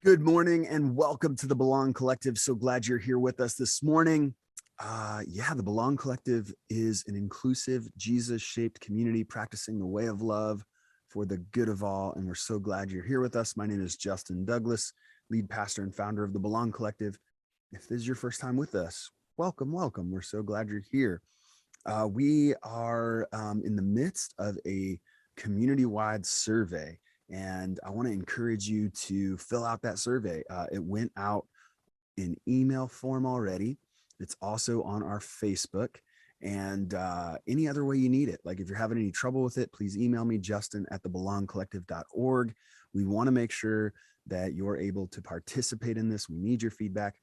Good morning and welcome to the Belong Collective. So glad you're here with us this morning. The Belong Collective is an inclusive, Jesus-shaped community practicing the way of love for the good of all. And we're so glad you're here with us. My name is Justin Douglas, lead pastor and founder of the Belong Collective. If this is your first time with us, welcome. We're so glad you're here. We are in the midst of a community-wide survey. And I want to encourage you to fill out that survey. It went out in email form already. It's also on our Facebook and any other way you need it. Like if you're having any trouble with it, please email me, justin@thebelongcollective.org. We want to make sure that you're able to participate in this. We need your feedback.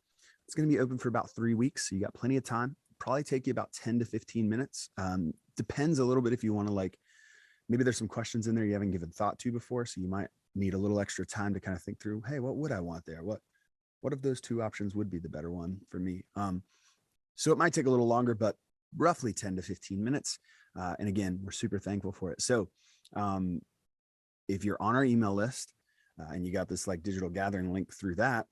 It's going to be open for about 3 weeks. So you got plenty of time. Probably take you about 10 to 15 minutes. Depends a little bit if you want to maybe there's some questions in there you haven't given thought to before. So you might need a little extra time to kind of think through, hey, what would I want there? What of those two options would be the better one for me? So it might take a little longer, but roughly 10 to 15 minutes. And again, we're super thankful for it. So if you're on our email list and you got this digital gathering link through that,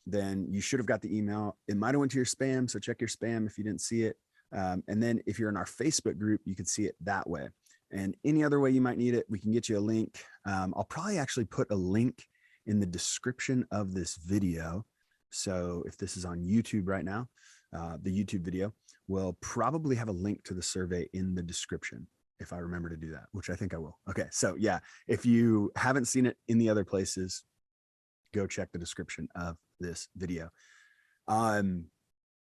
then you should have got the email. It might've went to your spam. So check your spam if you didn't see it. And then if you're in our Facebook group, you can see it that way. And any other way you might need it, we can get you a link. I'll probably actually put a link in the description of this video. So if this is on YouTube right now, the YouTube video will probably have a link to the survey in the description, if I remember to do that, which I think I will. Okay, so yeah, if you haven't seen it in the other places, go check the description of this video. Other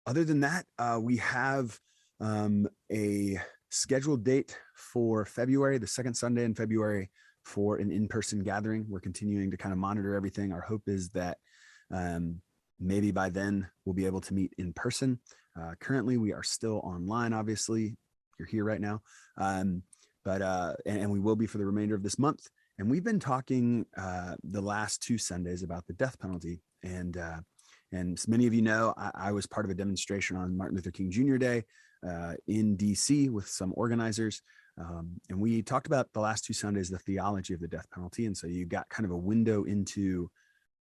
than that, we have a scheduled date for February, the second Sunday in February, for an in-person gathering. We're continuing to kind of monitor everything. Our hope is that maybe by then we'll be able to meet in person. Currently, we are still online, obviously. You're here right now. And we will be for the remainder of this month. And we've been talking the last 2 Sundays about the death penalty. And as many of you know, I was part of a demonstration on Martin Luther King Jr. Day in DC with some organizers. And we talked about the last 2 Sundays, the theology of the death penalty. And so you got kind of a window into,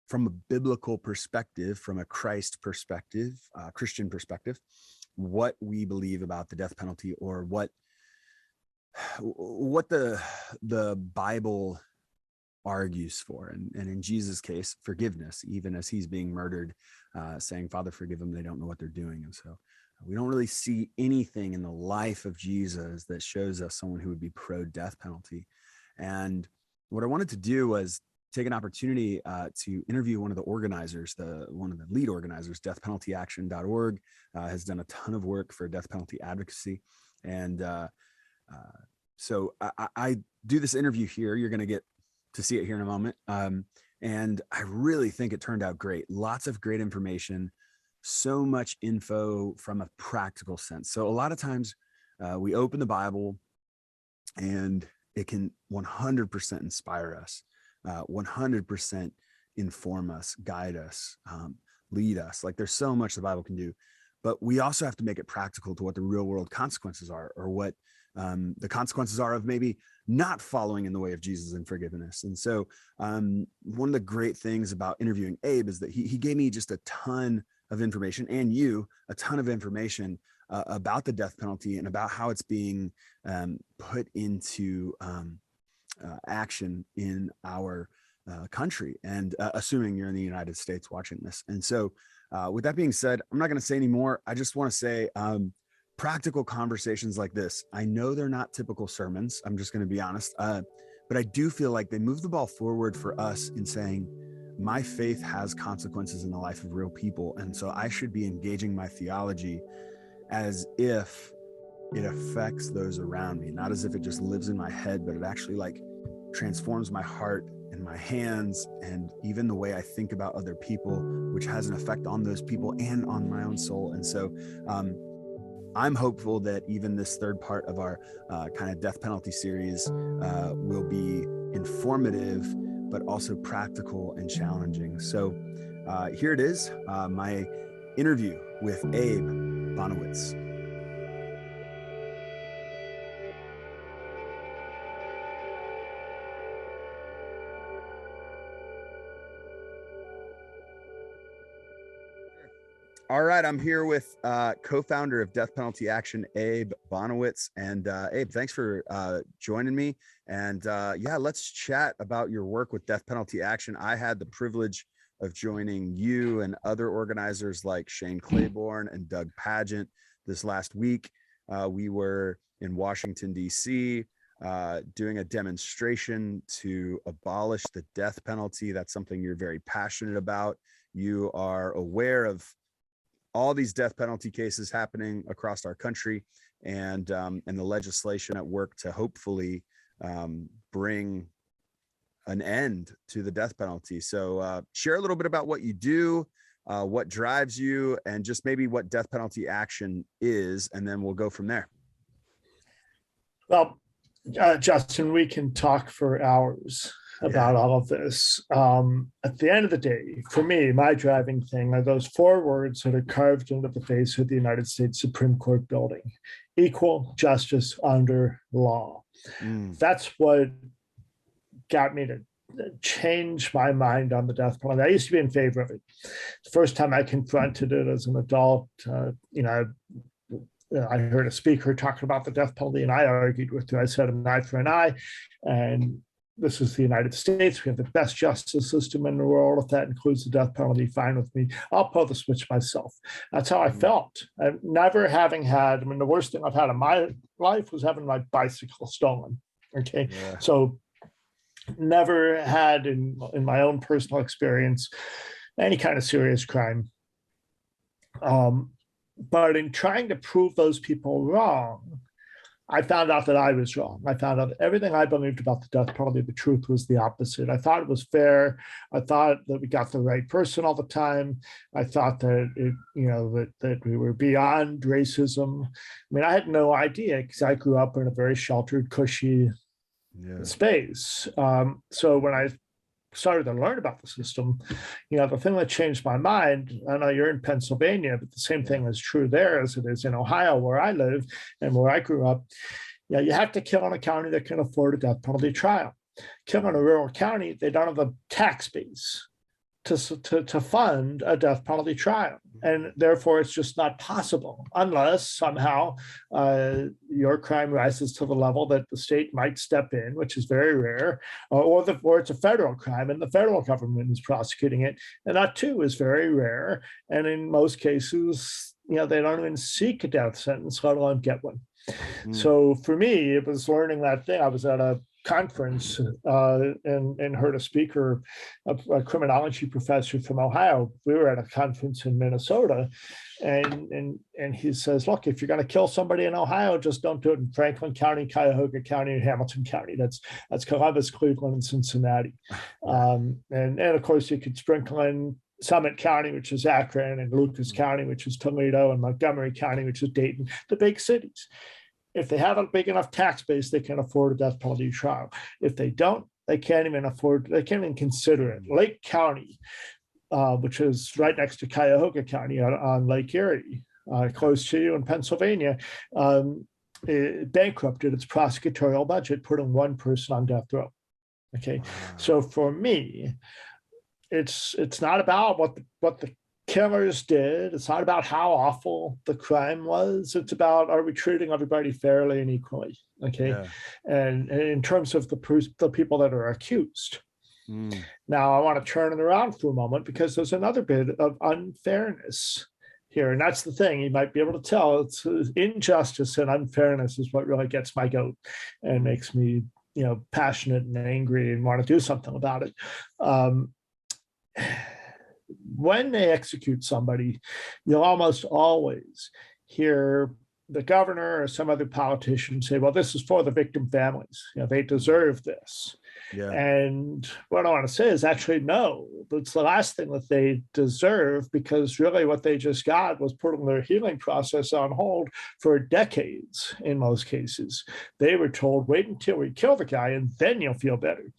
from a biblical perspective, from a Christ perspective, Christian perspective, what we believe about the death penalty, or what the Bible argues for. And in Jesus' case, forgiveness, even as he's being murdered, saying, Father, forgive them, they don't know what they're doing. And so we don't really see anything in the life of Jesus that shows us someone who would be pro-death penalty. And what I wanted to do was take an opportunity to interview one of the organizers, one of the lead organizers. deathpenaltyaction.org has done a ton of work for death penalty advocacy. And so I do this interview here. You're going to get to see it here in a moment. And I really think it turned out great. Lots of great information, so much info from a practical sense. So a lot of times we open the Bible and it can 100% inspire us, 100% inform us, guide us, lead us. There's so much the Bible can do, but we also have to make it practical to what the real world consequences are, or what the consequences are of maybe not following in the way of Jesus and forgiveness. And so one of the great things about interviewing Abe is that he gave me just a ton of information, and a ton of information about the death penalty and about how it's being put into action in our country, and assuming you're in the United States watching this. And so with that being said, I'm not going to say any more. I just want to say practical conversations like this, I know they're not typical sermons. I'm just going to be honest. But I do feel like they move the ball forward for us in saying, my faith has consequences in the life of real people. And so I should be engaging my theology as if it affects those around me, not as if it just lives in my head, but it actually transforms my heart and my hands, and even the way I think about other people, which has an effect on those people and on my own soul. And so I'm hopeful that even this third part of our kind of death penalty series will be informative, but also practical and challenging. So here it is, my interview with Abe Bonowitz. All right, I'm here with co-founder of Death Penalty Action, Abe Bonowitz. And Abe, thanks for joining me. And yeah, let's chat about your work with Death Penalty Action. I had the privilege of joining you and other organizers like Shane Claiborne and Doug Pageant this last week. We were in Washington, D.C., doing a demonstration to abolish the death penalty. That's something you're very passionate about. You are aware of all these death penalty cases happening across our country, and the legislation at work to hopefully bring an end to the death penalty. So share a little bit about what you do, what drives you, and just maybe what Death Penalty Action is, and then we'll go from there. Well, Justin, we can talk for hours about all of this. At the end of the day, for me, my driving thing are those 4 words that are carved into the face of the United States Supreme Court building: equal justice under law. That's what got me to change my mind on the death penalty. I used to be in favor of it. The first time I confronted it as an adult, I heard a speaker talking about the death penalty, and I argued with her. I said, an eye for an eye, and this is the United States. We have the best justice system in the world. If that includes the death penalty, fine with me. I'll pull the switch myself. That's how I felt. And never having had, the worst thing I've had in my life was having my bicycle stolen. Okay. Yeah. So never had in my own personal experience any kind of serious crime. But in trying to prove those people wrong, I found out that I was wrong. I found out that everything I believed about the death penalty, the truth was the opposite. I thought it was fair. I thought that we got the right person all the time. I thought that that we were beyond racism. I had no idea, because I grew up in a very sheltered, cushy space. So when I started to learn about the system, the thing that changed my mind, I know you're in Pennsylvania, but the same thing is true there as it is in Ohio, where I live and where I grew up. You have to kill in a county that can afford a death penalty trial. Kill in a rural county, they don't have a tax base to fund a death penalty trial. And therefore, it's just not possible unless somehow your crime rises to the level that the state might step in, which is very rare, or it's a federal crime and the federal government is prosecuting it. And that too is very rare. And in most cases, they don't even seek a death sentence, let alone get one. So for me, it was learning that thing. I was at a conference and heard a speaker, a criminology professor from Ohio. We were at a conference in Minnesota, and he says, look, if you're going to kill somebody in Ohio, just don't do it in Franklin County, Cuyahoga County, and Hamilton County. That's Columbus, Cleveland, and Cincinnati. And of course, you could sprinkle in Summit County, which is Akron, and Lucas County, which is Toledo, and Montgomery County, which is Dayton, the big cities. If they have a big enough tax base, they can afford a death penalty trial. If they don't, they can't even consider it. Lake County, which is right next to Cuyahoga County on Lake Erie, close to you in Pennsylvania, it bankrupted its prosecutorial budget, putting one person on death row. Okay, so for me, it's not about what the killers did. It's not about how awful the crime was. It's about, are we treating everybody fairly and equally? Okay. And in terms of the people that are accused. Now I want to turn it around for a moment, because there's another bit of unfairness here. And that's the thing. You might be able to tell it's injustice and unfairness is what really gets my goat and makes me, passionate and angry and want to do something about it. When they execute somebody, you'll almost always hear the governor or some other politician say, well, this is for the victim families. They deserve this. And what I want to say is actually, no, it's the last thing that they deserve, because really what they just got was putting their healing process on hold for decades in most cases. They were told, wait until we kill the guy and then you'll feel better.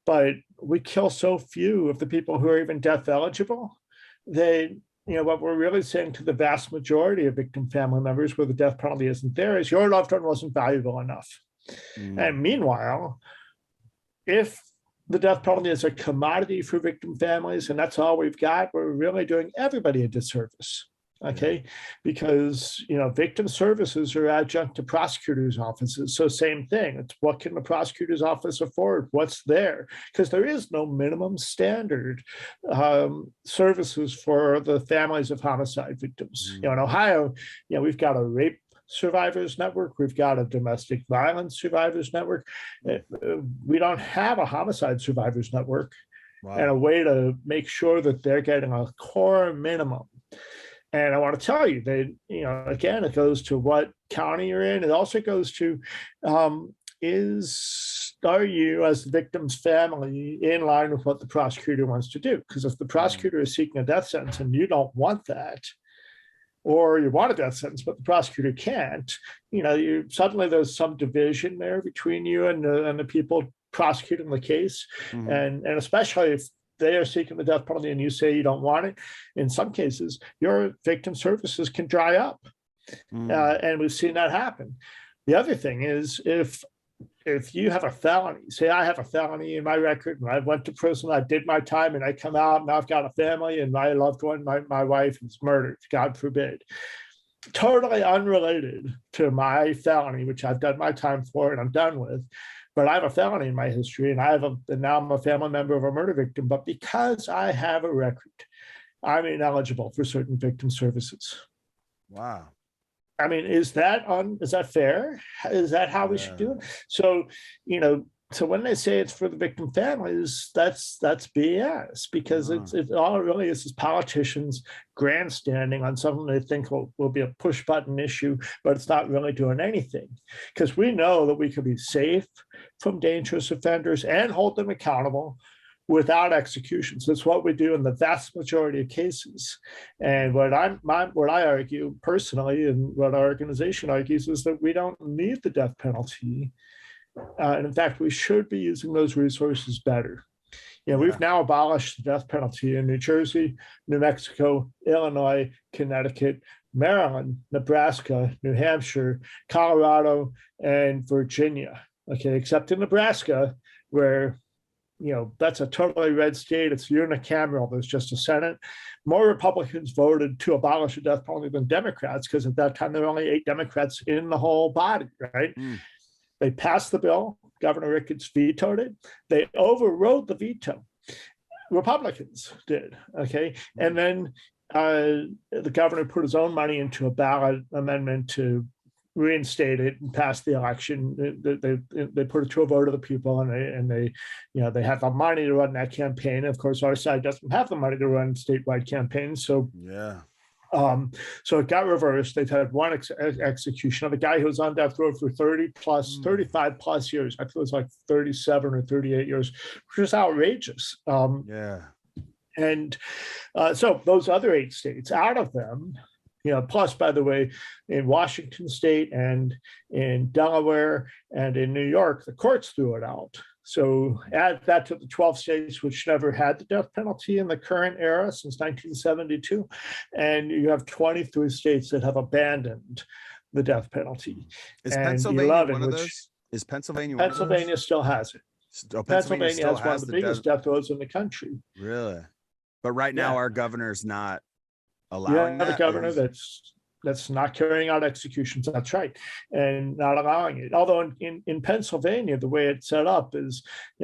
But we kill so few of the people who are even death eligible. What we're really saying to the vast majority of victim family members where the death penalty isn't there is your loved one wasn't valuable enough. And meanwhile, if the death penalty is a commodity for victim families, and that's all we've got, we're really doing everybody a disservice. Okay, because victim services are adjunct to prosecutors' offices. So same thing. It's what can the prosecutor's office afford? What's there? Because there is no minimum standard services for the families of homicide victims. In Ohio, we've got a rape survivors network. We've got a domestic violence survivors network. We don't have a homicide survivors network. Wow. And a way to make sure that they're getting a core minimum. And I want to tell you that, again, it goes to what county you're in. It also goes to, are you as the victim's family in line with what the prosecutor wants to do? Because if the prosecutor is seeking a death sentence and you don't want that, or you want a death sentence, but the prosecutor can't, suddenly there's some division there between you and the people prosecuting the case. And especially if they are seeking the death penalty and you say you don't want it, in some cases, your victim services can dry up. And we've seen that happen. The other thing is if you have a felony, say I have a felony in my record and I went to prison, I did my time and I come out and I've got a family and my loved one, my wife is murdered, God forbid. Totally unrelated to my felony, which I've done my time for and I'm done with. But I have a felony in my history, and now I'm a family member of a murder victim. But because I have a record, I'm ineligible for certain victim services. Wow. I mean, is that fair? Is that how we should do it? So, so when they say it's for the victim families, that's BS, because it all it really is politicians grandstanding on something they think will be a push button issue, but it's not really doing anything. Because we know that we could be safe from dangerous offenders and hold them accountable without executions. That's what we do in the vast majority of cases. And what I argue personally, and what our organization argues, is that we don't need the death penalty. And in fact, we should be using those resources better. We've now abolished the death penalty in New Jersey, New Mexico, Illinois, Connecticut, Maryland, Nebraska, New Hampshire, Colorado, and Virginia. Okay, except in Nebraska, where that's a totally red state. It's unicameral. There's just a Senate. More Republicans voted to abolish the death penalty than Democrats, because at that time there were only 8 Democrats in the whole body, right? They passed the bill. Governor Ricketts vetoed it. They overrode the veto. Republicans did, okay? And then the governor put his own money into a ballot amendment to reinstate it and pass the election. They put it to a vote of the people, and they have the money to run that campaign. Of course, our side doesn't have the money to run statewide campaigns, so so it got reversed. They've had one execution of a guy who was on death row for 35 plus years. I think it was like 37 or 38 years, which is outrageous. And so those other 8 states, out of them, plus, by the way, in Washington state and in Delaware and in New York, the courts threw it out. So add that to the 12 states which never had the death penalty in the current era since 1972. And you have 23 states that have abandoned the death penalty. Is Pennsylvania one of those? Is Pennsylvania one of those? Pennsylvania still has it. Pennsylvania has one of the biggest death rows in the country. Really? But right now our governor's not allowing that? The governor that's not carrying out executions, that's right, and not allowing it. Although in Pennsylvania, the way it's set up is,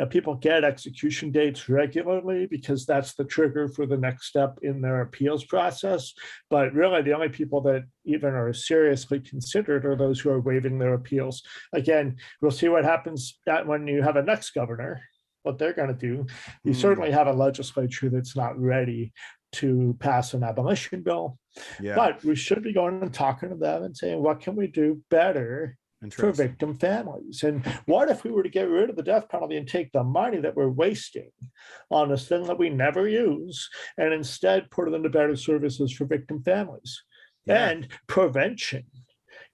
people get execution dates regularly because that's the trigger for the next step in their appeals process. But really, the only people that even are seriously considered are those who are waiving their appeals. Again, we'll see what happens when you have a next governor, what they're going to do. You certainly have a legislature that's not ready to pass an abolition bill. But we should be going and talking to them and saying, what can we do better for victim families? And what if we were to get rid of the death penalty and take the money that we're wasting on this thing that we never use and instead put it into better services for victim families and prevention?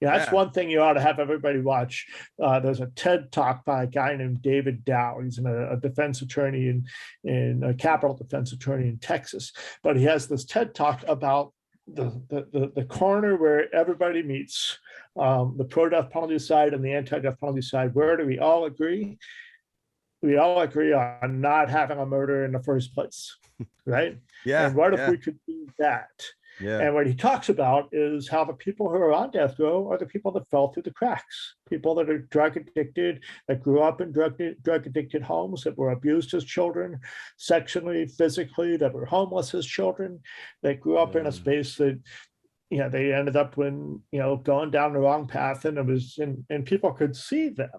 That's one thing you ought to have everybody watch. There's a TED Talk by a guy named David Dow. He's a defense attorney in a capital defense attorney in Texas. But he has this TED Talk about the corner where everybody meets, the pro-death penalty side and the anti-death penalty side. Where do we all agree? we all agree on not having a murder in the first place, right? Yeah. And what if Yeah. we could do that? Yeah. And what he talks about is how the people who are on death row are the people that fell through the cracks, people that are drug addicted, that grew up in drug addicted homes, that were abused as children, sexually, physically, that were homeless as children, that grew up in a space that, you know, they ended up when, you know, going down the wrong path, and it was, and people could see them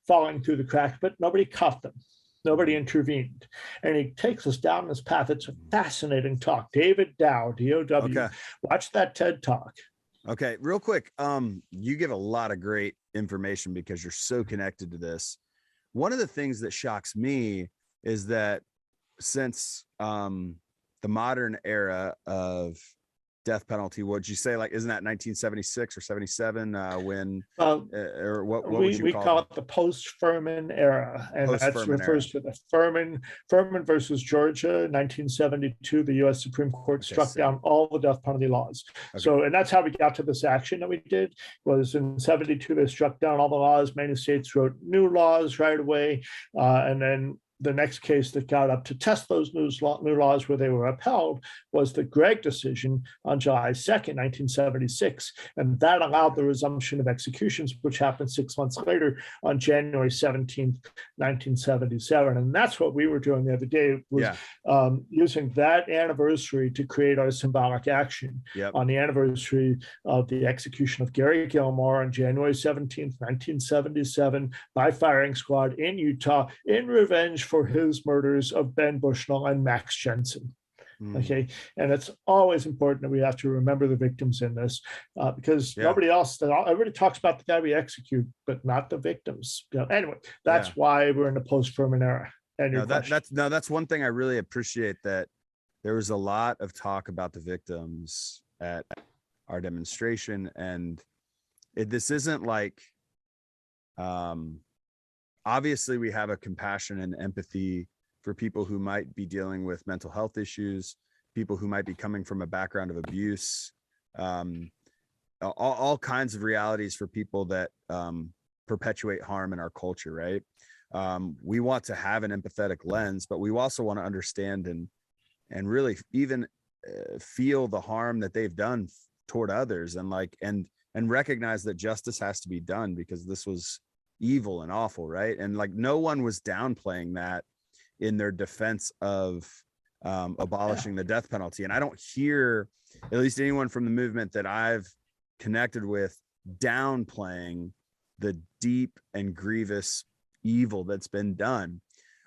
falling through the cracks, but nobody cuffed them. Nobody intervened. And he takes us down this path. It's a fascinating talk. David Dow, D-O-W. Okay. Watch that TED Talk. Okay, real quick. You give a lot of great information because you're so connected to this. One of the things that shocks me is that since the modern era of death penalty, what'd you say, like, isn't that 1976 or 77 when or what would you we call call it? it the post-Furman era, and that refers to the Furman versus Georgia, 1972. The U.S. Supreme Court struck down all the death penalty laws. So, and that's how we got to this action that we did. Was in 72 they struck down all the laws. Many states wrote new laws right away, and then the next case that got up to test those new laws where they were upheld was the Gregg decision on July 2nd, 1976. And that allowed the resumption of executions, which happened 6 months later on January 17th, 1977. And that's what we were doing the other day, was using that anniversary to create our symbolic action. On the anniversary of the execution of Gary Gilmour on January 17th, 1977, by firing squad in Utah in revenge for his murders of Ben Bushnell and Max Jensen. Okay, and it's always important that we have to remember the victims in this, because everybody talks about the guy we execute, but not the victims. You know, anyway, that's why we're in the post-Furman era. And that's one thing I really appreciate, that there was a lot of talk about the victims at our demonstration, and this isn't like, obviously we have a compassion and empathy for people who might be dealing with mental health issues, people who might be coming from a background of abuse, all kinds of realities for people that perpetuate harm in our culture, right? We want to have an empathetic lens, but we also want to understand and really even feel the harm that they've done toward others, and recognize that justice has to be done, because this was evil and awful, right? And like, no one was downplaying that in their defense of abolishing the death penalty. And I don't hear, at least anyone from the movement that I've connected with, downplaying the deep and grievous evil that's been done.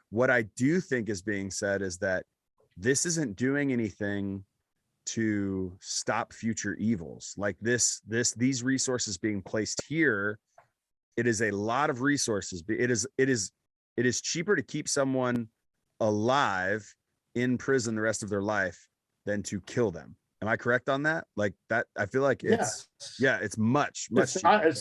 What I do think is being said is that this isn't doing anything to stop future evils. Like these resources being placed here, it is a lot of resources. It is cheaper to keep someone alive in prison the rest of their life than to kill them. Am I correct on that? Like that, I feel like it's much cheaper.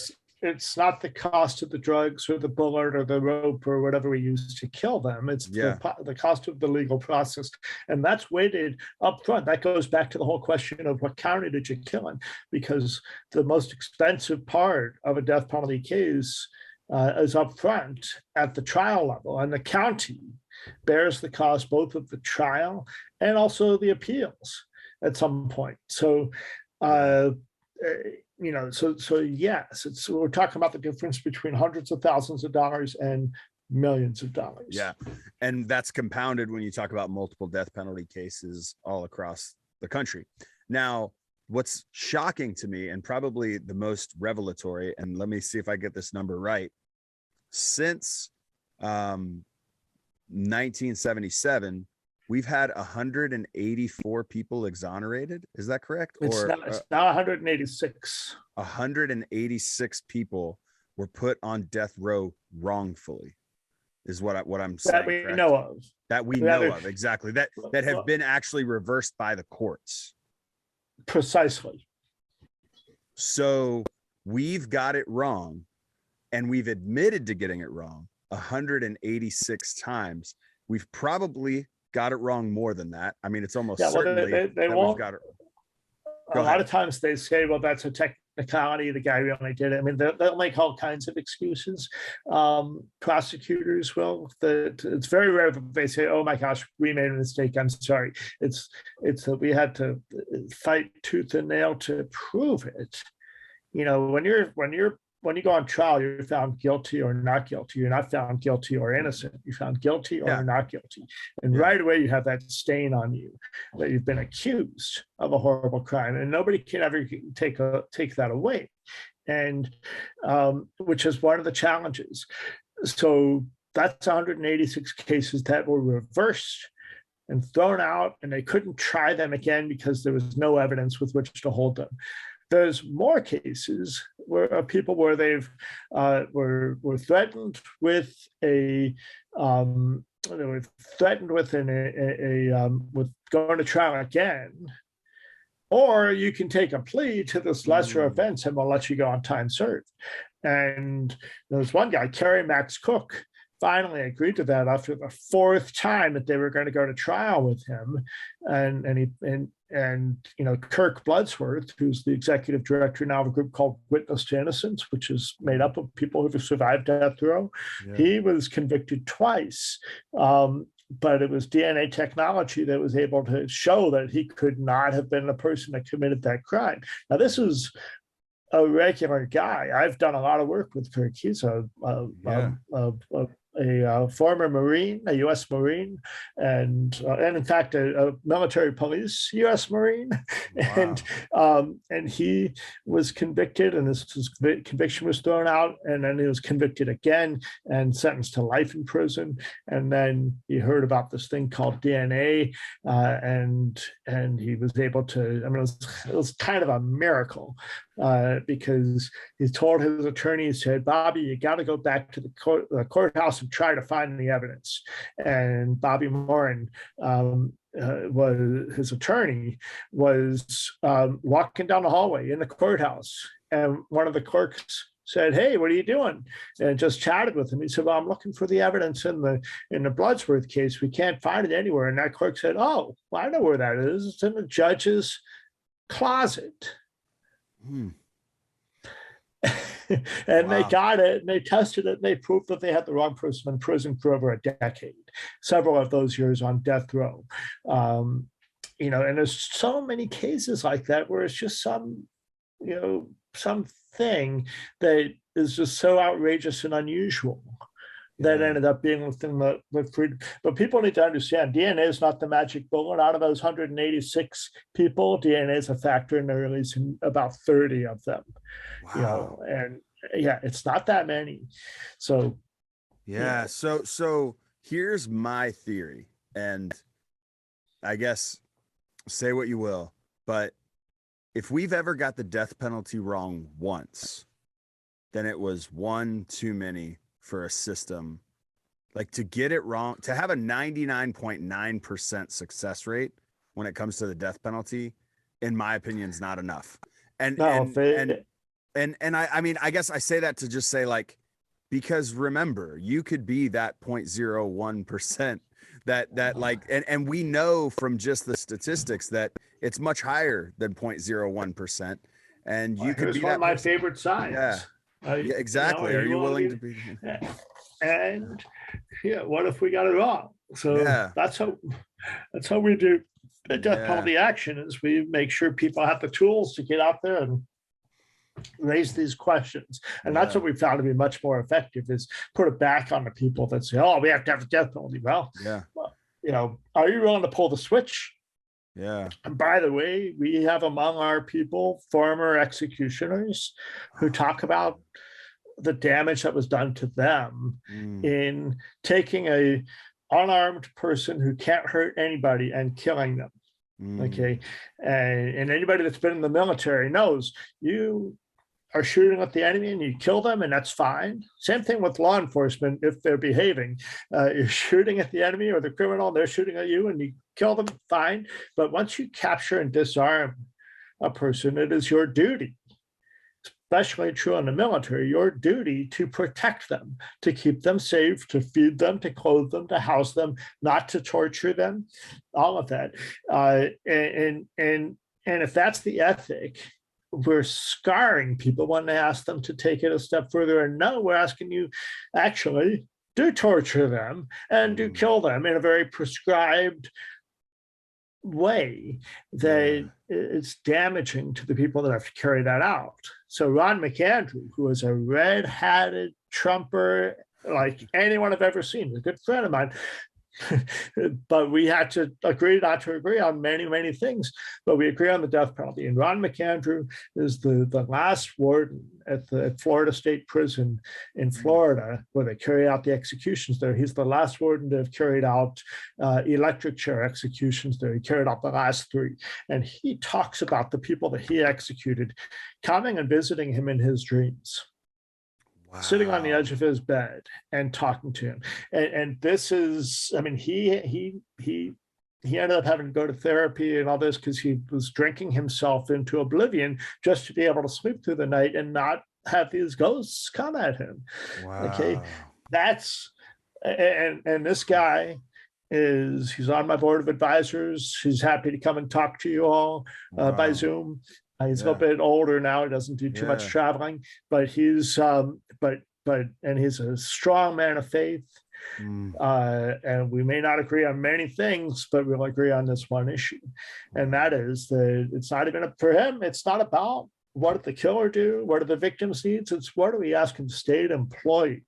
It's not the cost of the drugs or the bullet or the rope or whatever we use to kill them. It's the cost of the legal process. And that's weighted up front. That goes back to the whole question of what county did you kill in? Because the most expensive part of a death penalty case is up front at the trial level. And the county bears the cost both of the trial and also the appeals at some point. So, yes, we're talking about the difference between hundreds of thousands of dollars and millions of dollars. Yeah. And that's compounded when you talk about multiple death penalty cases all across the country. Now, what's shocking to me, and probably the most revelatory, and let me see if I get this number right, since 1977, we've had 184 people exonerated. Is that correct? It's now 186. 186 people were put on death row wrongfully, is what I'm saying. That we know of. That we know of, exactly. That have been actually reversed by the courts. Precisely. So we've got it wrong, and we've admitted to getting it wrong 186 times. We've probably got it wrong more than that. I mean, it's almost certainly they that won't. we've got it. A lot of times they say, well, that's a technicality. The guy really did it. I mean, they'll make all kinds of excuses. Prosecutors will. It's very rare that they say, "Oh my gosh, we made a mistake. I'm sorry." It's that we had to fight tooth and nail to prove it. You know, when you go on trial, you're found guilty or not guilty. You're not found guilty or innocent. You're found guilty or Yeah. not guilty. And Yeah. right away, you have that stain on you that you've been accused of a horrible crime, and nobody can ever take that away. And which is one of the challenges. So that's 186 cases that were reversed and thrown out, and they couldn't try them again because there was no evidence with which to hold them. There's more cases where people where they've were threatened with they were threatened with with going to trial again, or you can take a plea to this lesser offense and we'll let you go on time served. And there's one guy, Kerry Max Cook, finally agreed to that after the fourth time that they were going to go to trial with him. And you know, Kirk Bloodsworth, who's the executive director now of a group called Witness to Innocence, which is made up of people who've survived death row. Yeah. He was convicted twice, but it was DNA technology that was able to show that he could not have been the person that committed that crime. Now, this is a guy. I've done a lot of work with Kirk. He's a former Marine, a U.S. Marine, and in fact a military police U.S. Marine, wow. And he was convicted, and his conviction was thrown out, and then he was convicted again and sentenced to life in prison. And then he heard about this thing called DNA, and he was able to. I mean, it was kind of a miracle. Because he told his attorney, he said, "Bobby, you got to go back to the courthouse and try to find the evidence." And Bobby Morin, was his attorney, was walking down the hallway in the courthouse, and one of the clerks said, "Hey, what are you doing?" And just chatted with him. He said, "Well, I'm looking for the evidence in the Bloodsworth case. We can't find it anywhere." And that clerk said, "Oh, well, I know where that is. It's in the judge's closet." And wow. They got it, and they tested it, and they proved that they had the wrong person in prison for over a decade, several of those years on death row. You know, and there's so many cases like that where it's just something that is just so outrageous and unusual. That ended up being the thing that freedom. But people need to understand, DNA is not the magic bullet. Out of those 186 people, DNA is a factor in the releasing about 30 of them. Wow. You know, and yeah, it's not that many. So yeah. So here's my theory, and I guess say what you will, but if we've ever got the death penalty wrong once, then it was one too many for a system. Like, to get it wrong, to have a 99.9% success rate when it comes to the death penalty, in my opinion, is not enough. And I mean, I guess I say that to just say, like, because remember, you could be that 0.01% that like, and we know from just the statistics that it's much higher than 0.01%. And you could be one of my favorite signs. Yeah. Yeah, exactly. Are you willing to be? Yeah. And yeah, what if we got it wrong? So that's how we do the death penalty action, is we make sure people have the tools to get out there and raise these questions. And that's what we found to be much more effective, is put it back on the people that say, "Oh, we have to have the death penalty." Well, you know, are you willing to pull the switch? Yeah. And by the way, we have among our people former executioners who talk about the damage that was done to them in taking a unarmed person who can't hurt anybody and killing them. Okay. And anybody that's been in the military knows you are shooting at the enemy and you kill them, and that's fine. Same thing with law enforcement. If they're behaving, you're shooting at the enemy or the criminal, and they're shooting at you, and you kill them, fine. But once you capture and disarm a person, it is your duty, especially true in the military, your duty to protect them, to keep them safe, to feed them, to clothe them, to house them, not to torture them, all of that. And if that's the ethic we're scarring people when they ask them to take it a step further. And no, we're asking you actually do torture them and do kill them in a very prescribed way that it's damaging to the people that have to carry that out. So Ron McAndrew, who is a red-hatted Trumper like anyone I've ever seen, a good friend of mine, but we had to agree not to agree on many, many things, but we agree on the death penalty. And Ron McAndrew is the last warden at the Florida State Prison in Florida, where they carry out the executions there. He's the last warden to have carried out electric chair executions there. He carried out the last 3. And he talks about the people that he executed coming and visiting him in his dreams. Wow. Sitting on the edge of his bed and talking to him. And this is, I mean, he ended up having to go to therapy and all this because he was drinking himself into oblivion just to be able to sleep through the night and not have these ghosts come at him. Wow. Okay. That's, and this guy he's on my board of advisors. He's happy to come and talk to you all by Zoom. He's a little bit older now. He doesn't do too much traveling, but he's and he's a strong man of faith. And we may not agree on many things, but we'll agree on this one issue. And that is that it's not even for him. It's not about what did the killer do? What are the victims' needs? It's what are we asking state employees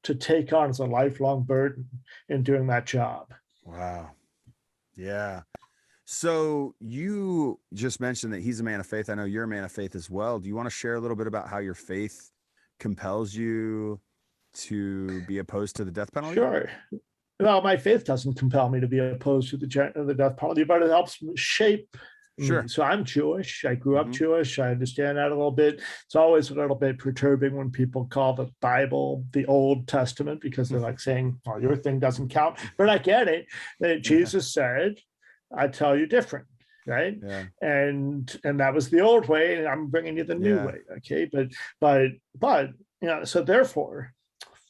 to take on as a lifelong burden in doing that job? Wow. Yeah. So you just mentioned that he's a man of faith. I know you're a man of faith as well. Do you want to share a little bit about how your faith compels you to be opposed to the death penalty? Sure. Well, my faith doesn't compel me to be opposed to the death penalty, but it helps shape me. So I'm Jewish. I grew up Jewish. I understand that a little bit. It's always a little bit perturbing when people call the Bible the Old Testament because they're like saying, "Oh, your thing doesn't count." But I get it. That Jesus said, "I tell you different." Right. And that was the old way. And I'm bringing you the new way. Okay. But, you know, so therefore,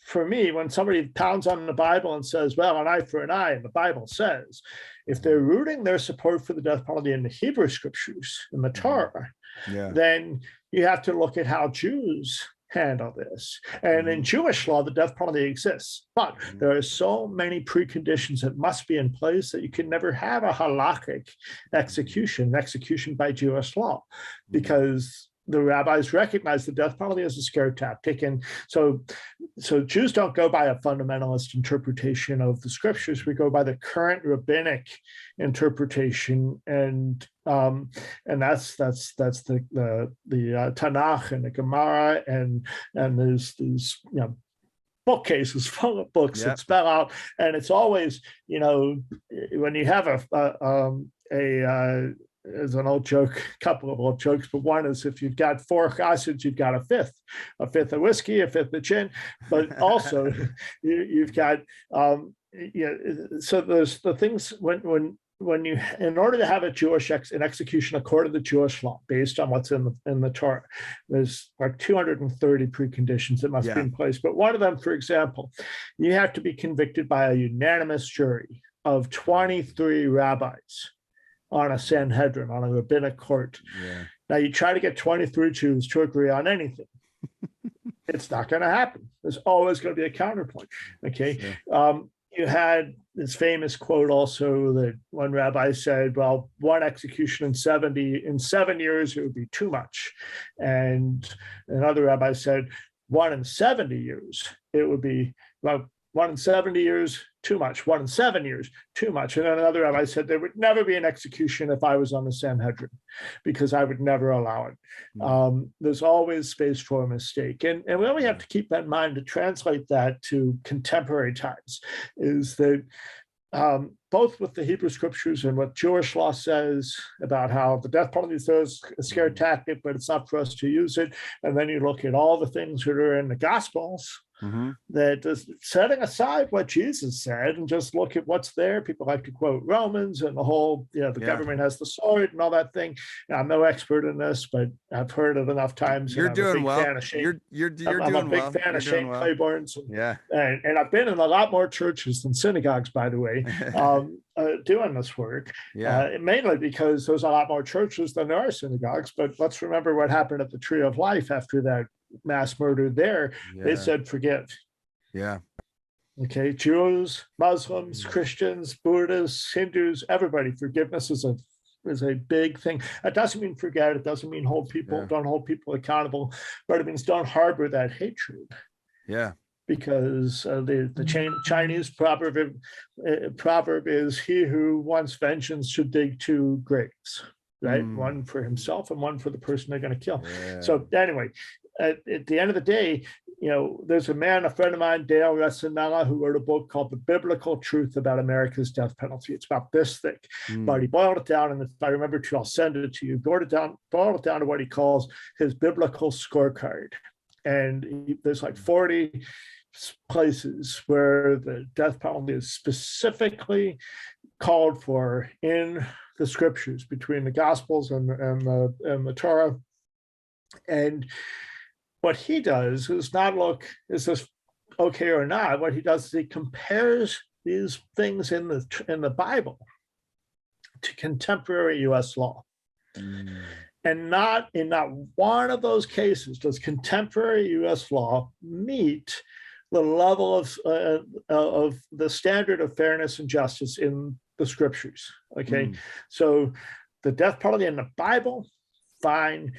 for me, when somebody pounds on the Bible and says, well, an eye for an eye, and the Bible says, if they're rooting their support for the death penalty in the Hebrew scriptures, in the Torah, then you have to look at how Jews handle this. And in Jewish law, the death penalty exists, but there are so many preconditions that must be in place that you can never have a halakhic execution by Jewish law, because the rabbis recognize the death penalty as a scare tactic. And so Jews don't go by a fundamentalist interpretation of the scriptures. We go by the current rabbinic interpretation, and that's the Tanakh and the Gemara, and there's these, you know, bookcases full of books that spell out, and it's always, you know, when you have there's an old joke, a couple of old jokes, but one is if you've got 4 chassids, you've got a fifth of whiskey, a fifth of gin, but also you've got, so there's the things when you, in order to have a Jewish an execution according to Jewish law, based on what's in the Torah, there's like 230 preconditions that must be in place. But one of them, for example, you have to be convicted by a unanimous jury of 23 rabbis on a Sanhedrin, on a rabbinic court. Now you try to get 23 Jews to agree on anything. It's not going to happen. There's always going to be a counterpoint. Okay. You had this famous quote also that one rabbi said, well, one execution in 7 years, it would be too much. And another rabbi said, 1 in 70 years, it would be, well, 1 in 70 years, too much. 1 in 7 years, too much. And then another rabbi said there would never be an execution if I was on the Sanhedrin, because I would never allow it. There's always space for a mistake. And we only have to keep that in mind to translate that to contemporary times, is that both with the Hebrew scriptures and what Jewish law says about how the death penalty is a scare tactic, but it's not for us to use it. And then you look at all the things that are in the Gospels, that is setting aside what Jesus said and just look at what's there. People like to quote Romans and the whole, you know, the government has the sword and all that thing. And I'm no expert in this, but I've heard it enough times. You're doing well. You're I'm a big fan of Shane Claiborne's. And I've been in a lot more churches than synagogues, by the way. doing this work, Yeah. mainly because there's a lot more churches than there are synagogues. But let's remember what happened at the Tree of Life after that mass murder there. They Yeah. said, forgive. Yeah. Okay, Jews, Muslims, Christians, Buddhists, Hindus, everybody. Forgiveness is a big thing. It doesn't mean forget. It doesn't mean Yeah. don't hold people accountable, but it means don't harbor that hatred. Yeah. Because the Chinese proverb is, he who wants vengeance should dig two graves, right? One for himself and one for the person they're going to kill. Yeah. So anyway, at the end of the day, there's a friend of mine, Dale Resinella, who wrote a book called The Biblical Truth About America's Death Penalty. It's about this thick, but he boiled it down. And if I remember to, I'll send it to you. Boiled it down to what he calls his biblical scorecard. And there's like 40 places where the death penalty is specifically called for in the scriptures, between the Gospels and the Torah. And what he does is not look, is this okay or not? What he does is he compares these things in the Bible to contemporary U.S. law. And not one of those cases does contemporary U.S. law meet the level of the standard of fairness and justice in the scriptures. Okay, so the death penalty in the Bible, fine,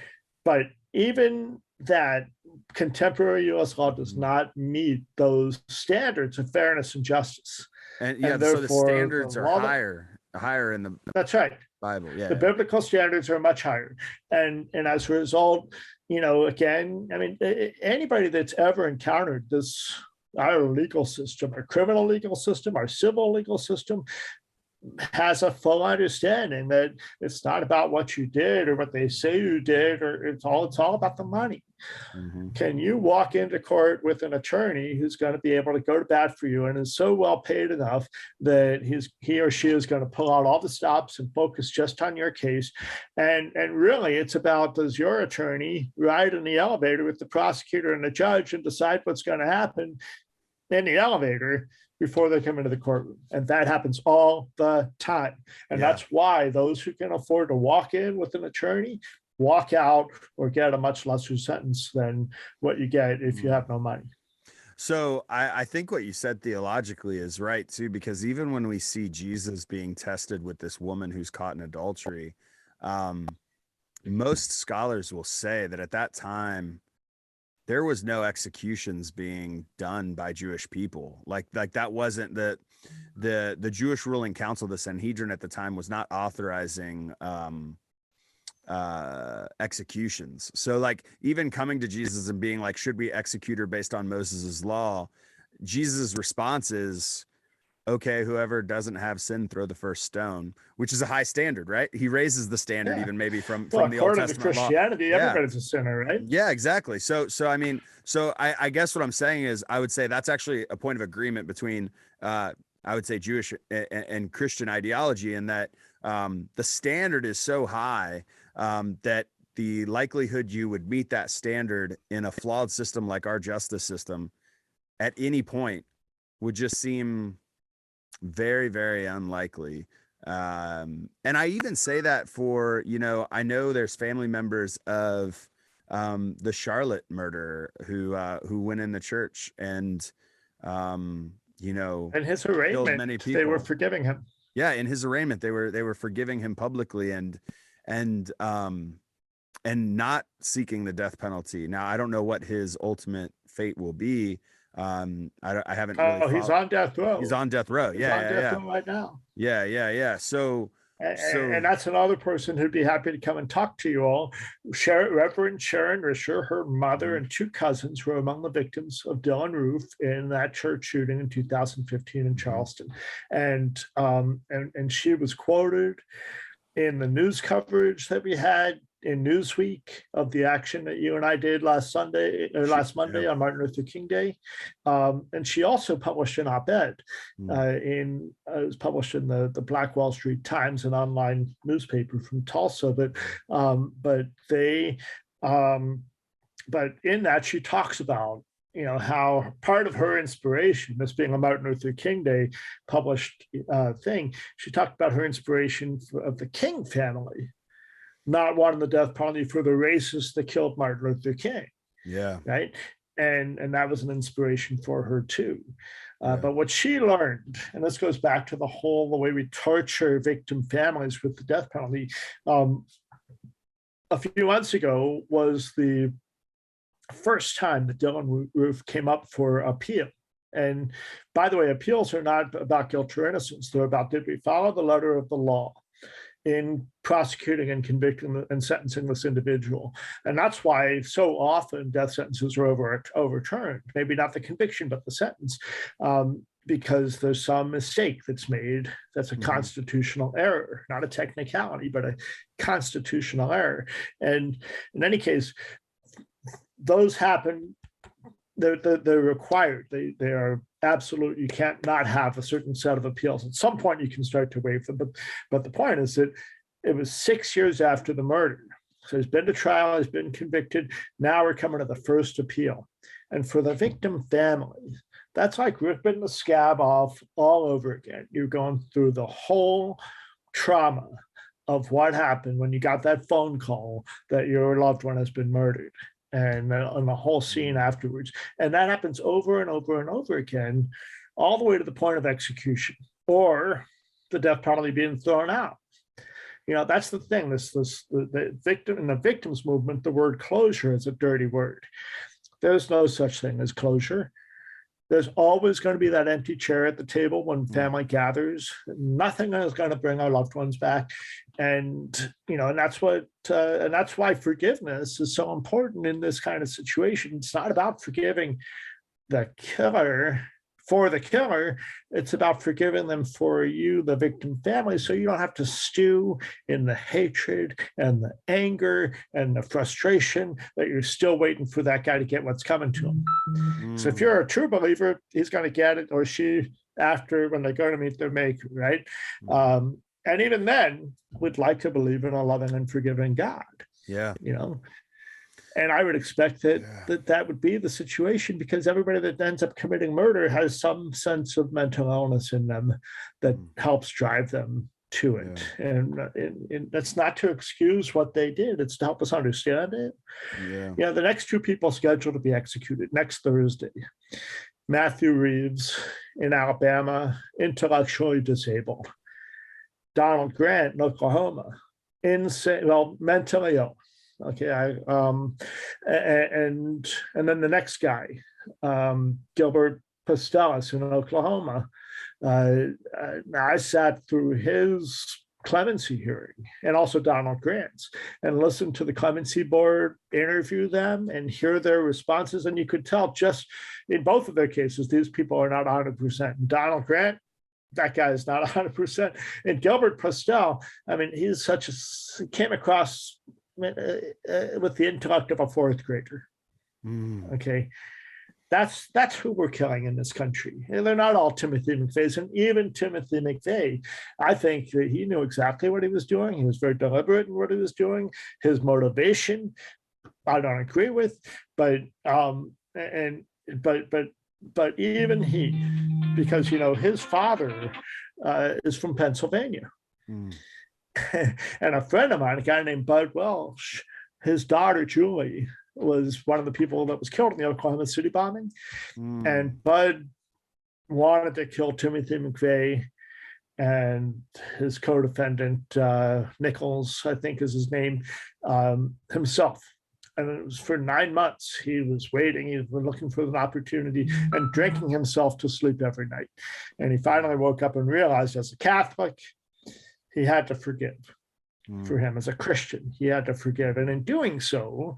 but even that contemporary U.S. law does not meet those standards of fairness and justice. And yeah, so the standards are higher in the that's right. Bible. Yeah. The biblical standards are much higher. And as a result, again, I mean, anybody that's ever encountered our legal system, our criminal legal system, our civil legal system, has a full understanding that it's not about what you did or what they say you did, or it's all about the money. Can you walk into court with an attorney who's going to be able to go to bat for you and is so well paid enough that he or she is going to pull out all the stops and focus just on your case? And really, it's about, does your attorney ride in the elevator with the prosecutor and the judge and decide what's going to happen in the elevator before they come into the courtroom? And that happens all the time. And that's why those who can afford to walk in with an attorney walk out or get a much lesser sentence than what you get if you have no money. So I think what you said theologically is right too, because even when we see Jesus being tested with this woman who's caught in adultery, most scholars will say that at that time, there was no executions being done by Jewish people. Like that wasn't the Jewish ruling council, the Sanhedrin at the time, was not authorizing executions. So like even coming to Jesus and being like, should we execute her based on Moses's law? Jesus' response is, okay, whoever doesn't have sin, throw the first stone, which is a high standard, right? He raises the standard even maybe from the Old Testament to Christianity, law. Everybody's a sinner, right? Yeah, exactly. So I mean, I guess what I'm saying is, I would say that's actually a point of agreement between I would say Jewish and Christian ideology, in that the standard is so high that the likelihood you would meet that standard in a flawed system like our justice system at any point would just seem very, very unlikely. And I even say that for, I know there's family members of the Charlotte murderer who went in the church and in his arraignment, they were forgiving him. Yeah, in his arraignment, they were forgiving him publicly and not seeking the death penalty. Now, I don't know what his ultimate fate will be. I haven't really he's on death row. He's on death row. He's on death row right now. Yeah. So that's another person who'd be happy to come and talk to you all. Reverend Sharon Risher, her mother and two cousins were among the victims of Dylan Roof in that church shooting in 2015 in Charleston. And she was quoted in the news coverage that we had in Newsweek of the action that you and I did last Monday on Martin Luther King Day. And she also published an op-ed it was published in the Black Wall Street Times, an online newspaper from Tulsa. But in that she talks about how part of her inspiration, this being a Martin Luther King Day published thing, she talked about her inspiration of the King family, not wanting the death penalty for the racists that killed Martin Luther King. Yeah. Right. And that was an inspiration for her too. Yeah. But what she learned, and this goes back to the way we torture victim families with the death penalty, a few months ago was the first time that Dylan Roof came up for appeal. And by the way, appeals are not about guilt or innocence. They're about, did we follow the letter of the law in prosecuting and convicting and sentencing this individual? And that's why so often death sentences are overturned. Maybe not the conviction, but the sentence, because there's some mistake that's made. That's a constitutional error, not a technicality, but a constitutional error. And in any case, those happen. They're required. They are absolute. You can't not have a certain set of appeals. At some point, you can start to waive them. But the point is that it was 6 years after the murder. So he's been to trial. He's been convicted. Now we're coming to the first appeal. And for the victim family, that's like ripping the scab off all over again. You're going through the whole trauma of what happened when you got that phone call that your loved one has been murdered. And the whole scene afterwards. And that happens over and over and over again, all the way to the point of execution or the death penalty being thrown out. That's the thing. The victim in the victims movement, the word closure is a dirty word. There's no such thing as closure. There's always going to be that empty chair at the table when family gathers. Nothing is going to bring our loved ones back, and and that's why forgiveness is so important in this kind of situation. It's not about forgiving the killer for the killer. It's about forgiving them for you, the victim family, so you don't have to stew in the hatred and the anger and the frustration that you're still waiting for that guy to get what's coming to him. So if you're a true believer, he's going to get it, or she, after, when they're going to meet their maker, right? And even then, we'd like to believe in a loving and forgiving God. Yeah. And I would expect that would be the situation, because everybody that ends up committing murder has some sense of mental illness in them that helps drive them to it. And that's not to excuse what they did. It's to help us understand it. The next two people scheduled to be executed next Thursday. Matthew Reeves in Alabama, intellectually disabled. Donald Grant in Oklahoma, mentally ill. Okay, and then the next guy, Gilbert Pastelis in Oklahoma. I sat through his clemency hearing and also Donald Grant's, and listened to the clemency board interview them and hear their responses. And you could tell just in both of their cases, these people are not 100%. And Donald Grant, that guy is not 100%. And Gilbert Pastel, I mean, he came across with the intellect of a fourth grader. Okay, that's who we're killing in this country. And they're not all Timothy McVeighs. And even Timothy McVeigh, I think that he knew exactly what he was doing. He was very deliberate in what he was doing. His motivation, I don't agree with, but even he, because his father is from Pennsylvania. And a friend of mine, a guy named Bud Welsh, his daughter Julie was one of the people that was killed in the Oklahoma City bombing. And Bud wanted to kill Timothy McVeigh, and his co-defendant, Nichols, I think is his name, himself. And it was for 9 months. He was waiting. He was looking for an opportunity and drinking himself to sleep every night. And he finally woke up and realized, as a Catholic, he had to forgive. For him, as a Christian, he had to forgive. And in doing so,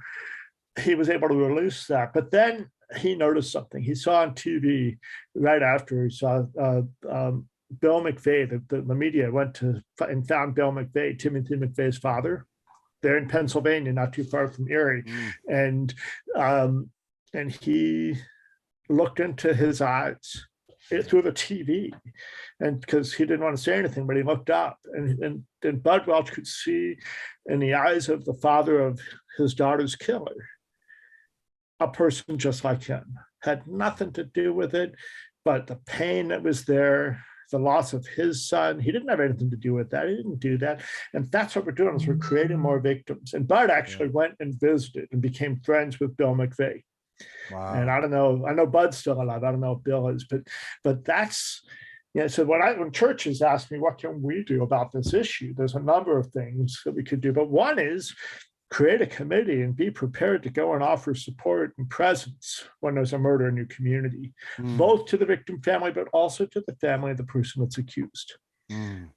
he was able to release that. But then he noticed something. He saw on TV right after, he saw Bill McVeigh, the media went to and found Bill McVeigh, Timothy McVeigh's father. They're in Pennsylvania, not too far from Erie. And he looked into his eyes through the TV, and because he didn't want to say anything, but he looked up, and Bud Welch could see in the eyes of the father of his daughter's killer a person just like him, had nothing to do with it, but the pain that was there, the loss of his son, he didn't have anything to do with that. He didn't do that. And that's what we're doing, is we're creating more victims. And Bud actually went and visited and became friends with Bill McVeigh. Wow. And I don't know, I know Bud's still alive. I don't know if Bill is, but that's, yeah. So when churches ask me, what can we do about this issue? There's a number of things that we could do. But one is create a committee and be prepared to go and offer support and presence when there's a murder in your community, both to the victim family, but also to the family of the person that's accused.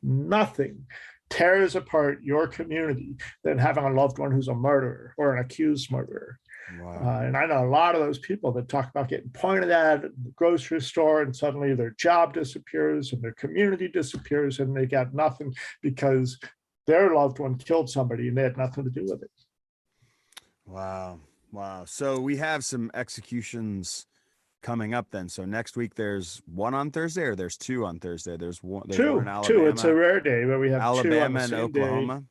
Nothing tears apart your community than having a loved one who's a murderer or an accused murderer. Wow. And I know a lot of those people that talk about getting pointed at the grocery store, and suddenly their job disappears and their community disappears, and they got nothing because their loved one killed somebody and they had nothing to do with it. Wow. Wow. So we have some executions coming up then. So next week there's one on Thursday, or there's two on Thursday? There's one in Alabama. Two. It's a rare day where we have Alabama two and Oklahoma. Day.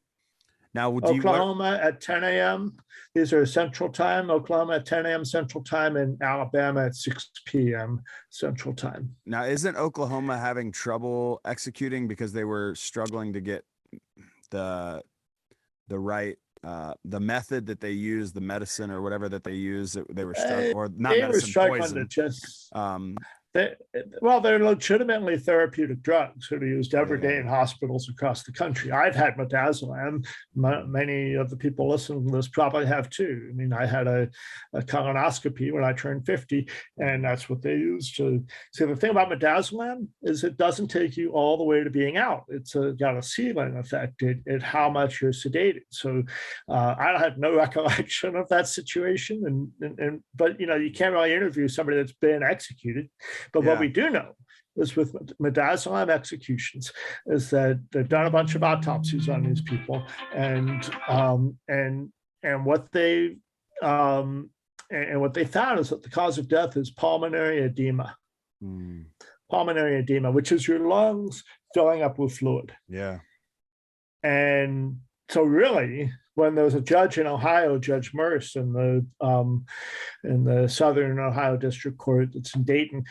Now, Oklahoma at 10 a.m. These are Central Time. Oklahoma at 10 a.m. Central Time, and Alabama at 6 p.m. Central Time. Now, isn't Oklahoma having trouble executing because they were struggling to get the right the method that they use, the medicine or whatever that they use? They were struggling, or not they medicine, poison. They're legitimately therapeutic drugs that are used every day in hospitals across the country. I've had midazolam. Many of the people listening to this probably have too. I mean, I had a colonoscopy when I turned 50, and that's what they used to. See, the thing about midazolam is it doesn't take you all the way to being out. It's got a ceiling effect at how much you're sedated. So I have no recollection of that situation, but you can't really interview somebody that's been executed. But what we do know is with midazolam executions is that they've done a bunch of autopsies on these people, and what they found is that the cause of death is pulmonary edema. Pulmonary edema, which is your lungs filling up with fluid. Yeah. And so really, when there was a judge in Ohio, Judge Merce, in the Southern Ohio District Court that's in Dayton,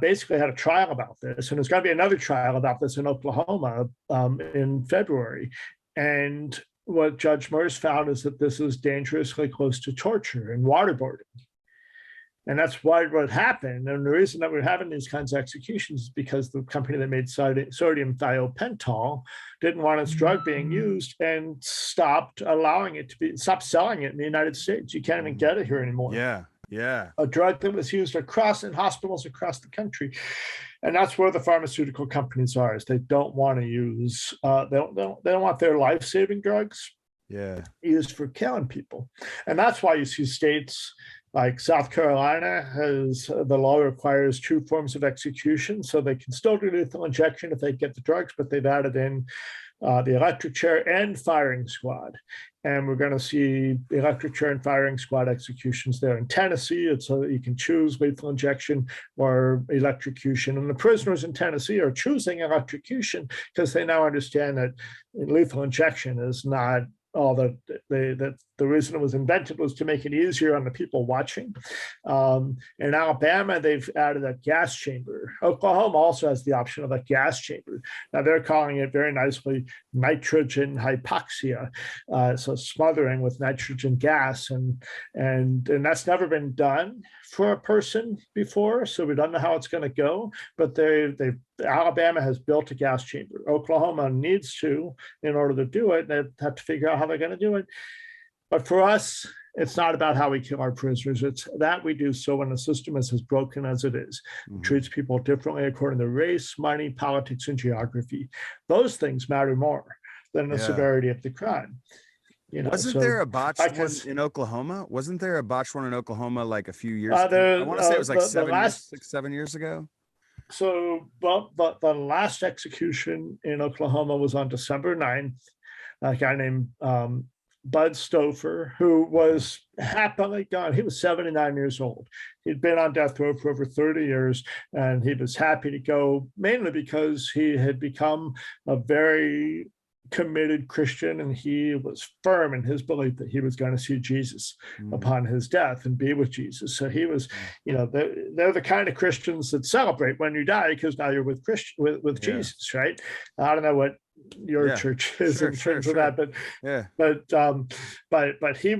basically had a trial about this. And there's going to be another trial about this in Oklahoma in February. And what Judge Merce found is that this is dangerously close to torture and waterboarding. And that's what happened. And the reason that we're having these kinds of executions is because the company that made sodium thiopental didn't want its drug being used and stopped selling it in the United States. You can't even get it here anymore. Yeah. A drug that was used in hospitals across the country. And that's where the pharmaceutical companies are, is they don't want to use, they don't want their life-saving drugs used for killing people. And that's why you see states like South Carolina the law requires 2 forms of execution, so they can still do lethal injection if they get the drugs, but they've added in the electric chair and firing squad. And we're going to see the electric chair and firing squad executions there. In Tennessee, it's so that you can choose lethal injection or electrocution. And the prisoners in Tennessee are choosing electrocution because they now understand that lethal injection is not all that the reason it was invented was to make it easier on the people watching. In Alabama, they've added a gas chamber. Oklahoma also has the option of a gas chamber. Now they're calling it very nicely nitrogen hypoxia, so smothering with nitrogen gas, and that's never been done for a person before, so we don't know how it's going to go. But Alabama has built a gas chamber. Oklahoma needs to in order to do it. They have to figure out how they're going to do it. But for us, it's not about how we kill our prisoners. It's that we do so when the system is as broken as it is. It treats people differently according to race, money, politics, and geography. Those things matter more than the severity of the crime. Wasn't there a botched one in Oklahoma? Wasn't there a botched one in Oklahoma like a few years ago? I want to say it was like 7 years ago. So, the last execution in Oklahoma was on December 9th. A guy named Bud Stouffer, who was happily gone. He was 79 years old. He'd been on death row for over 30 years, and he was happy to go, mainly because he had become a very committed Christian, and he was firm in his belief that he was going to see Jesus upon his death and be with Jesus. So he was, they're the kind of Christians that celebrate when you die, because now you're with with Yeah. Jesus, right? I don't know what your Yeah. church is Sure, in sure, terms of sure. that, but Yeah. but they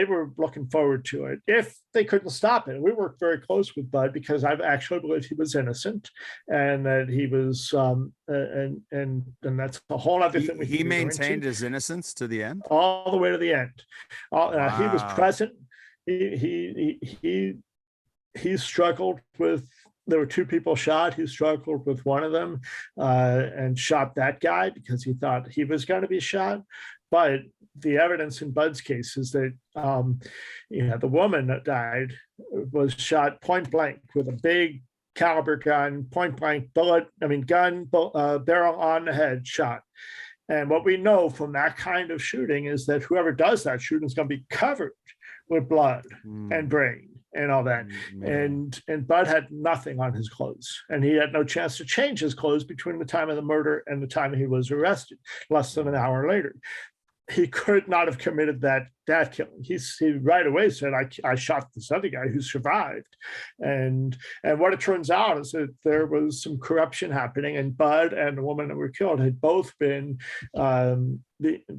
were looking forward to it if they couldn't stop it. We worked very close with Bud, because I've actually believed he was innocent, and that he was and that's a whole other thing He maintained his innocence to the end. all the way to the end. He was Wow. present. He struggled with. There were two people shot. He struggled with one of them and shot that guy because he thought he was going to be shot. But the evidence in Bud's case is that the woman that died was shot point blank with a big caliber gun, point blank gun barrel on the head shot. And what we know from that kind of shooting is that whoever does that shooting is going to be covered with blood and brain and all that. And Bud had nothing on his clothes, and he had no chance to change his clothes between the time of the murder and the time he was arrested, less than an hour later. He could not have committed that killing. He right away said, I shot this other guy who survived. And what it turns out is that there was some corruption happening, and Bud and the woman that were killed had both been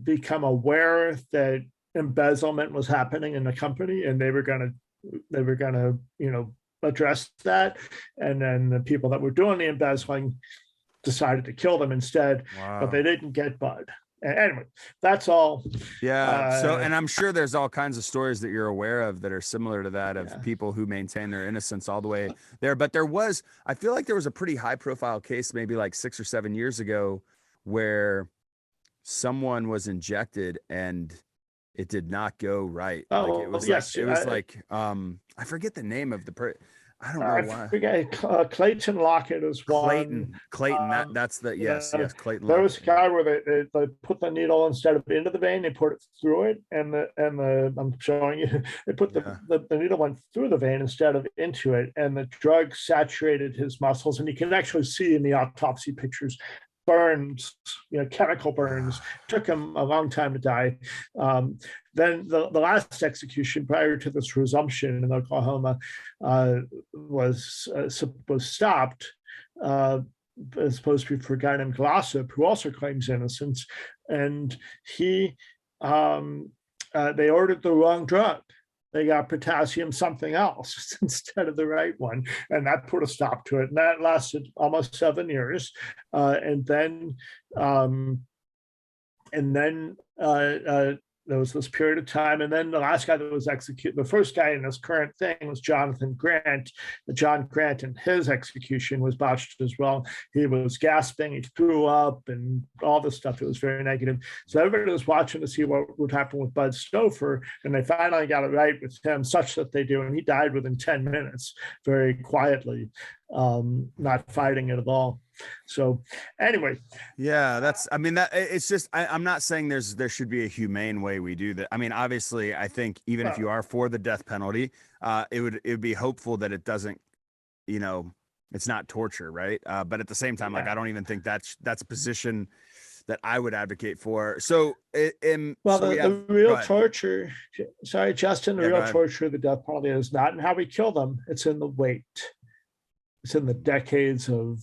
become aware that embezzlement was happening in the company, and they were going to address that. And then the people that were doing the embezzling decided to kill them instead. Wow. But they didn't get Bud. Anyway, that's all. Yeah. So, and I'm sure there's all kinds of stories that you're aware of that are similar to that, of people who maintain their innocence all the way there. But I feel like there was a pretty high profile case, maybe like 6 or 7 years ago, where someone was injected and it did not go right. Oh, it was yes. I forget the name of the person. I don't know why. I forget. Clayton Lockett is one. Clayton. That's the yes. Clayton. There was a guy where they put the needle instead of into the vein, they put it through it, and I'm showing you, they put the needle went through the vein instead of into it, and the drug saturated his muscles, and you can actually see in the autopsy pictures burns, chemical burns. Took him a long time to die. Then the last execution prior to this resumption in Oklahoma was stopped. It's supposed to be for a guy named Glossop, who also claims innocence, and they ordered the wrong drug. They got potassium something else instead of the right one, and that put a stop to it. And that lasted almost 7 years, and then there was this period of time, and then the last guy that was executed, the first guy in this current thing, was Jonathan Grant. John Grant, and his execution was botched as well. He was gasping, he threw up, and all this stuff. It was very negative. So everybody was watching to see what would happen with Bud Stouffer, and they finally got it right with him, such that they do, and he died within 10 minutes, very quietly, not fighting it at all. So anyway, it's just, I'm not saying there should be a humane way we do that. I mean, obviously, I think even if you are for the death penalty, it would be hopeful that it doesn't, it's not torture, right? But at the same time, I don't even think that's a position that I would advocate for. So, the real torture, sorry, Justin, the real torture of the death penalty is not in how we kill them; it's in the wait. It's in the decades of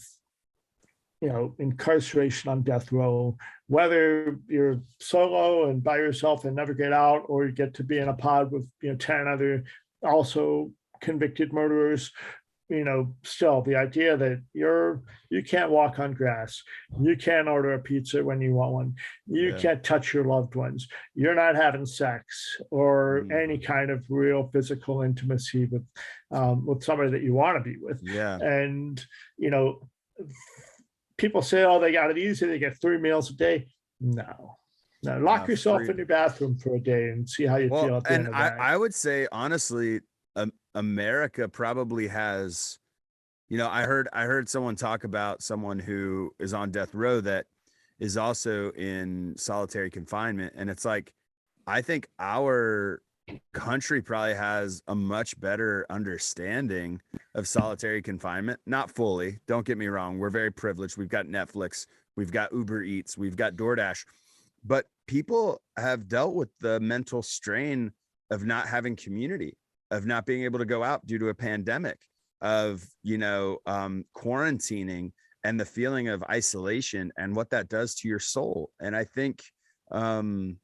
incarceration on death row, whether you're solo and by yourself and never get out, or you get to be in a pod with 10 other also convicted murderers. Still the idea that you can't walk on grass, you can't order a pizza when you want one, you can't touch your loved ones, you're not having sex or any kind of real physical intimacy with somebody that you want to be with. And people say, oh, they got it easy, they get 3 meals a day. No, lock yourself in your bathroom for a day and see how you feel at the end of the night. I would say, honestly, America probably has, I heard someone talk about someone who is on death row that is also in solitary confinement. And it's like, I think our country probably has a much better understanding of solitary confinement. Not fully, don't get me wrong. We're very privileged. We've got Netflix, we've got Uber Eats, we've got DoorDash. but people have dealt with the mental strain of not having community, of not being able to go out due to a pandemic, of, quarantining, and the feeling of isolation and what that does to your soul. And I think that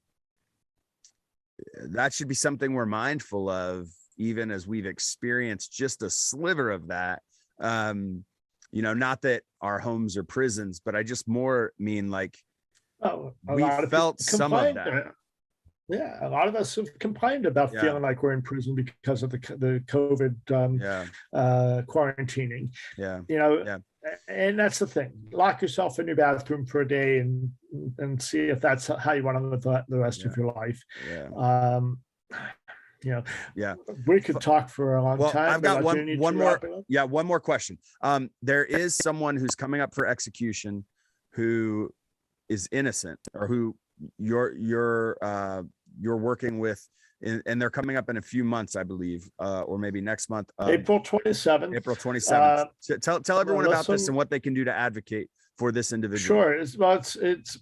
should be something we're mindful of, even as we've experienced just a sliver of that. Not that our homes are prisons, but I just more mean like we felt some of that. Yeah, a lot of us have complained about feeling like we're in prison because of the COVID quarantining. And that's the thing. Lock yourself in your bathroom for a day and see if that's how you want to live the rest of your life. We could talk for a long time. I've got one more question. There is someone who's coming up for execution who is innocent, or who you're working with, and they're coming up in a few months, I believe, or maybe next month. April 27th. April 27th. Tell everyone about this and what they can do to advocate for this individual. Sure.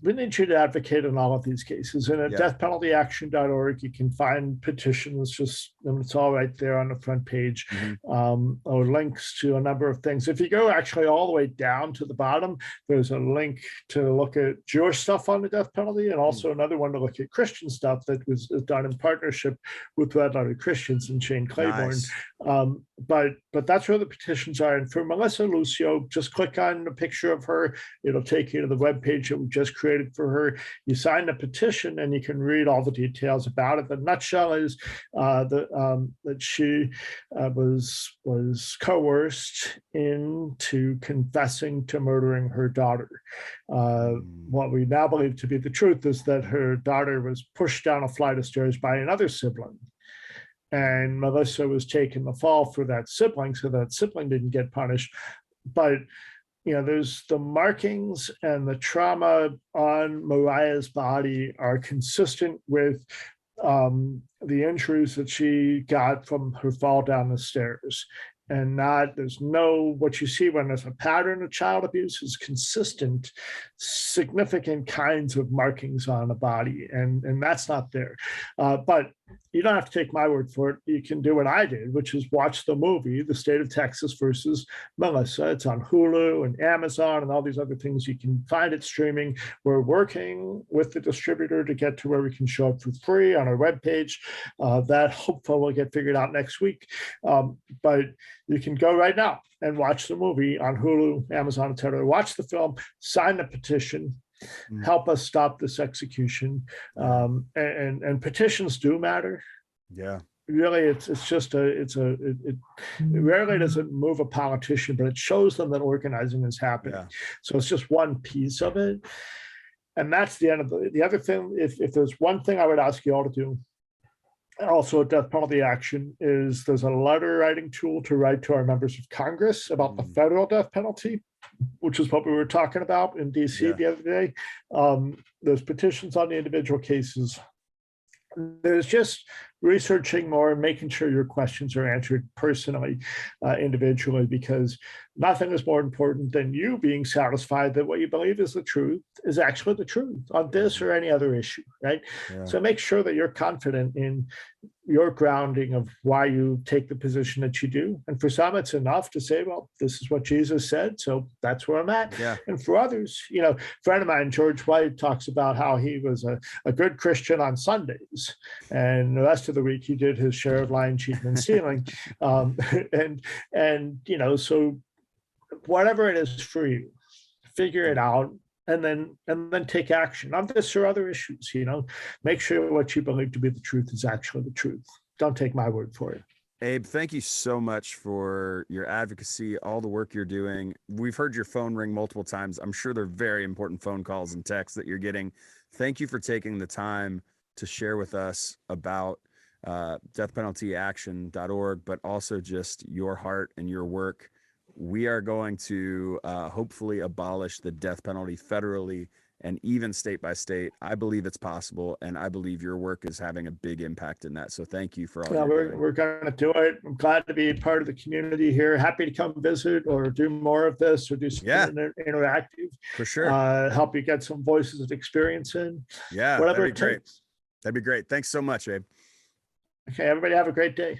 We need you to advocate in all of these cases. And at deathpenaltyaction.org, you can find petitions. It's all right there on the front page, or links to a number of things. If you go actually all the way down to the bottom, there's a link to look at Jewish stuff on the death penalty, and also another one to look at Christian stuff that was done in partnership with Red Letter Christians and Shane Claiborne. Nice. But that's where the petitions are. And for Melissa Lucio, just click on the picture of her. It'll take you to the webpage that we just created for her. You sign the petition and you can read all the details about it. The nutshell is that she was coerced into confessing to murdering her daughter. What we now believe to be the truth is that her daughter was pushed down a flight of stairs by another sibling. And Melissa was taking the fall for that sibling, so that sibling didn't get punished. But there's the markings and the trauma on Mariah's body are consistent with the injuries that she got from her fall down the stairs. And what you see when there's a pattern of child abuse is consistent, significant kinds of markings on the body. And that's not there. But you don't have to take my word for it. You can do what I did, which is watch the movie, The State of Texas versus Melissa. It's on Hulu and Amazon and all these other things. You can find it streaming. We're working with the distributor to get to where we can show it for free on our webpage. That hopefully will get figured out next week. But you can go right now and watch the movie on Hulu, Amazon, etc. Watch the film, sign the petition. Help us stop this execution. And petitions do matter. Yeah. Really, it rarely does it move a politician, but it shows them that organizing is happening. Yeah. So it's just one piece of it. And that's the end of the other thing. If there's one thing I would ask you all to do, also death penalty action, is there's a letter writing tool to write to our members of Congress about the federal death penalty, which is what we were talking about in DC the other day. There's petitions on the individual cases. There's just researching more and making sure your questions are answered personally, individually, because nothing is more important than you being satisfied that what you believe is the truth is actually the truth on this or any other issue, right? Yeah. So make sure that you're confident in your grounding of why you take the position that you do. And for some, it's enough to say, well, this is what Jesus said, so that's where I'm at. Yeah. And for others, a friend of mine, George White, talks about how he was a good Christian on Sundays, and the rest of the week he did his share of lying, cheating, and stealing. So whatever it is for you, figure it out. And then take action on this or other issues. Make sure what you believe to be the truth is actually the truth. Don't take my word for it. Abe, thank you so much for your advocacy, all the work you're doing. We've heard your phone ring multiple times. I'm sure they're very important phone calls and texts that you're getting. Thank you for taking the time to share with us about deathpenaltyaction.org, but also just your heart and your work. We are going to hopefully abolish the death penalty federally and even state by state. I believe it's possible, and I believe your work is having a big impact in that. So thank you for all Yeah, you're doing. we're going to do it. I'm glad to be part of the community here. Happy to come visit or do more of this or do something Yeah, interactive. for sure. Help you get some voices of experience in. Yeah, Whatever that'd be it great. takes. That'd be great. Thanks so much, Abe. Okay, everybody have a great day.